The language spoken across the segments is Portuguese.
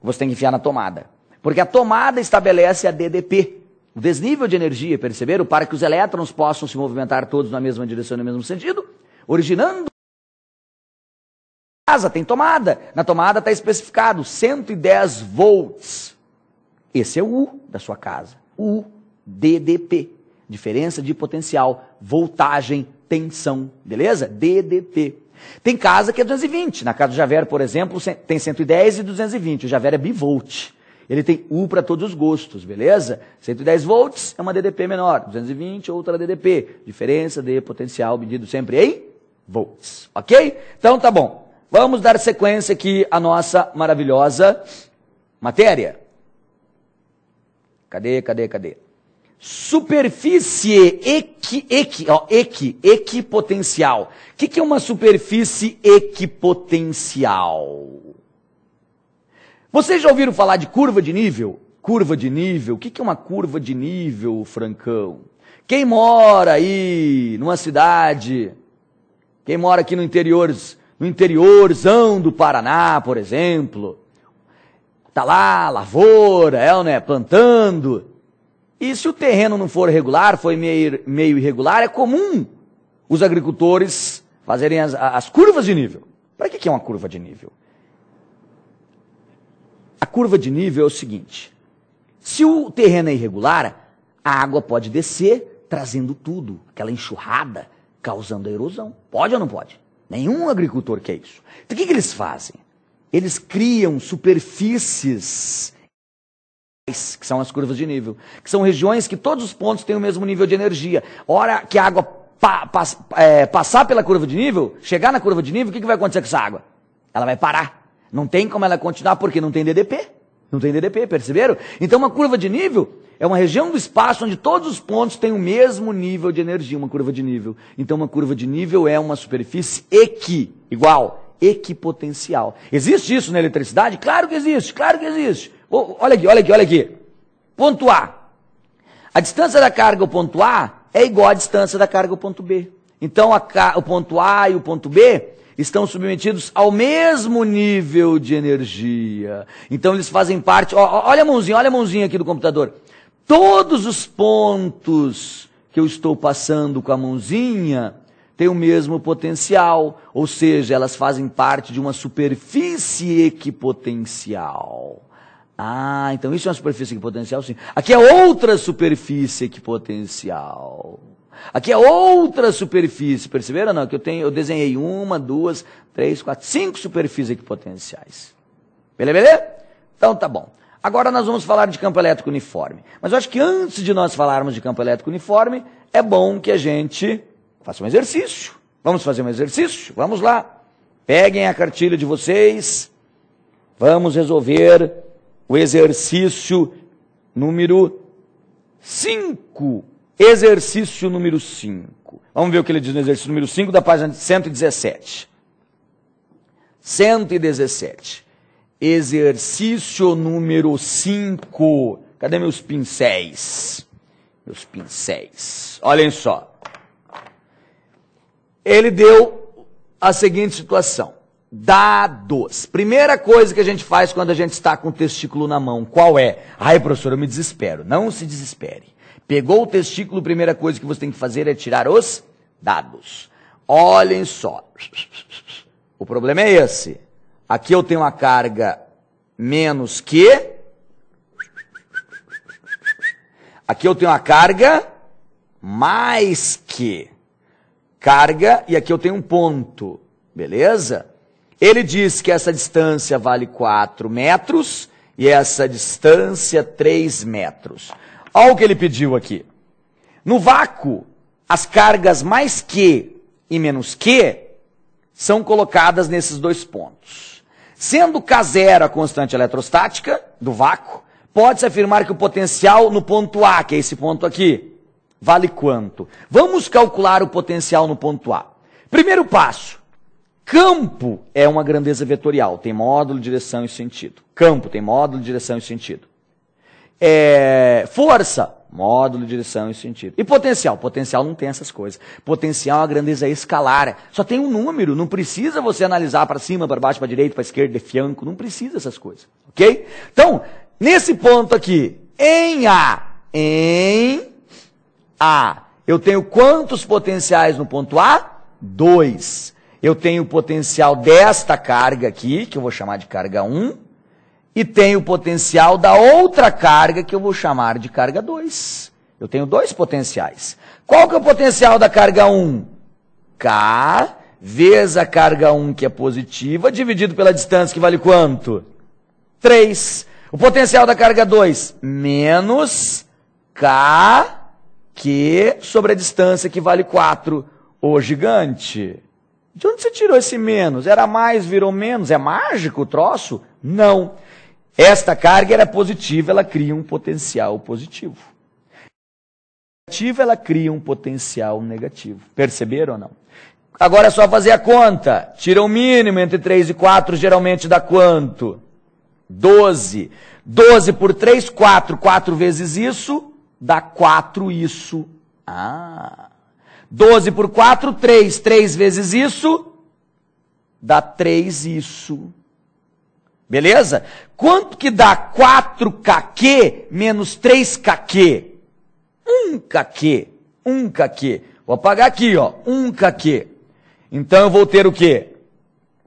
você tem que enfiar na tomada. Porque a tomada estabelece a DDP, o desnível de energia, perceberam? Para que os elétrons possam se movimentar todos na mesma direção e no mesmo sentido, originando. Casa tem tomada, na tomada está especificado 110 volts. Esse é o U da sua casa, U, DDP, diferença de potencial, voltagem, tensão, beleza? DDP. Tem casa que é 220, na casa do Javer, por exemplo, tem 110 e 220, o Javer é bivolt. Ele tem U para todos os gostos, beleza? 110 volts é uma DDP menor, 220 outra DDP, diferença de potencial medido sempre em volts, ok? Então tá bom. Vamos dar sequência aqui à nossa maravilhosa matéria. Cadê? Superfície equipotencial. O que é uma superfície equipotencial? Vocês já ouviram falar de curva de nível? Curva de nível, o que é uma curva de nível, Francão? Quem mora aí numa cidade, quem mora aqui no interiorzão do Paraná, por exemplo, tá lá, lavoura, né, plantando, e se o terreno não for regular, for meio irregular, é comum os agricultores fazerem as curvas de nível. Para que é uma curva de nível? A curva de nível é o seguinte, se o terreno é irregular, a água pode descer, trazendo tudo, aquela enxurrada, causando a erosão. Pode ou não pode? Nenhum agricultor quer isso. Então o que eles fazem? Eles criam superfícies, que são as curvas de nível, que são regiões que todos os pontos têm o mesmo nível de energia. A hora que a água passar pela curva de nível, chegar na curva de nível, o que vai acontecer com essa água? Ela vai parar. Não tem como ela continuar, porque não tem DDP. Não tem DDP, perceberam? Então uma curva de nível é uma região do espaço onde todos os pontos têm o mesmo nível de energia, uma curva de nível. Então uma curva de nível é uma superfície equipotencial. Existe isso na eletricidade? Claro que existe, claro que existe. Olha aqui. Ponto A. A distância da carga ao ponto A é igual à distância da carga ao ponto B. Então o ponto A e o ponto B estão submetidos ao mesmo nível de energia. Então eles fazem parte, olha a mãozinha aqui do computador. Todos os pontos que eu estou passando com a mãozinha têm o mesmo potencial, ou seja, elas fazem parte de uma superfície equipotencial. Ah, então isso é uma superfície equipotencial, sim. Aqui é outra superfície equipotencial. Aqui é outra superfície, perceberam ou não? Que eu desenhei 1, 2, 3, 4, 5 superfícies equipotenciais. Beleza? Então tá bom. Agora nós vamos falar de campo elétrico uniforme. Mas eu acho que antes de nós falarmos de campo elétrico uniforme, é bom que a gente faça um exercício. Vamos fazer um exercício? Vamos lá. Peguem a cartilha de vocês. Vamos resolver o exercício número 5. Exercício número 5. Vamos ver o que ele diz no exercício número 5 da página 117. 117. Exercício número 5. Cadê meus pincéis? Meus pincéis. Olhem só. Ele deu a seguinte situação. Dados. Primeira coisa que a gente faz quando a gente está com o testículo na mão, qual é? Ai, professor, eu me desespero. Não se desespere. Pegou o testículo, a primeira coisa que você tem que fazer é tirar os dados. Olhem só. O problema é esse. Aqui eu tenho uma carga menos que. Aqui eu tenho uma carga mais que. Carga, e aqui eu tenho um ponto. Beleza? Ele diz que essa distância vale 4 metros e essa distância 3 metros. Olha o que ele pediu aqui. No vácuo, as cargas mais que e menos que são colocadas nesses dois pontos. Sendo K0 a constante eletrostática do vácuo, pode-se afirmar que o potencial no ponto A, que é esse ponto aqui, vale quanto? Vamos calcular o potencial no ponto A. Primeiro passo. Campo é uma grandeza vetorial, tem módulo, direção e sentido. Campo tem módulo, direção e sentido. Força, módulo, direção e sentido. E potencial? Potencial não tem essas coisas. Potencial é uma grandeza escalar. Só tem um número, não precisa você analisar para cima, para baixo, para direita, para esquerda, de fianco, não precisa dessas coisas. Ok? Então, nesse ponto aqui, em A, eu tenho quantos potenciais no ponto A? 2. Eu tenho o potencial desta carga aqui, que eu vou chamar de carga 1, e tenho o potencial da outra carga, que eu vou chamar de carga 2. Eu tenho 2 potenciais. Qual que é o potencial da carga 1? K vezes a carga 1, que é positiva, dividido pela distância, que vale quanto? 3. O potencial da carga 2, menos K, que sobre a distância, que vale 4. Ô, gigante, de onde você tirou esse menos? Era mais, virou menos? É mágico o troço? Não. Esta carga era positiva, ela cria um potencial positivo. Negativa, ela cria um potencial negativo. Perceberam ou não? Agora é só fazer a conta. Tira o mínimo entre 3 e 4, geralmente dá quanto? 12. 12 por 3, 4. 4 vezes isso, dá 4 isso. 12 por 4, 3. 3 vezes isso, dá 3 isso. Beleza? Quanto que dá 4kq menos 3kq? 1kq. 1kq. Vou apagar aqui, ó. 1kq. Então eu vou ter o quê?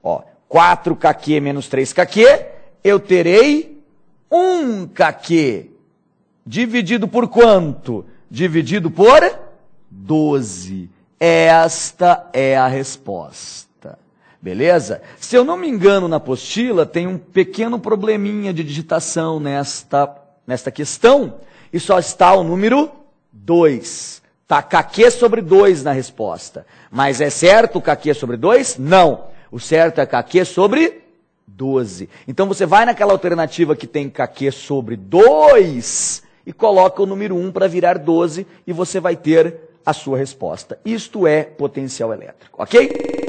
Ó, 4kq menos 3kq, eu terei 1kq. Dividido por quanto? Dividido por 12. Esta é a resposta. Beleza? Se eu não me engano, na apostila tem um pequeno probleminha de digitação nesta questão, e só está o número 2. Está kq sobre 2 na resposta. Mas é certo o kq sobre 2? Não. O certo é kq sobre 12. Então você vai naquela alternativa que tem kq sobre 2 e coloca o número 1 para virar 12 e você vai ter a sua resposta. Isto é potencial elétrico, ok?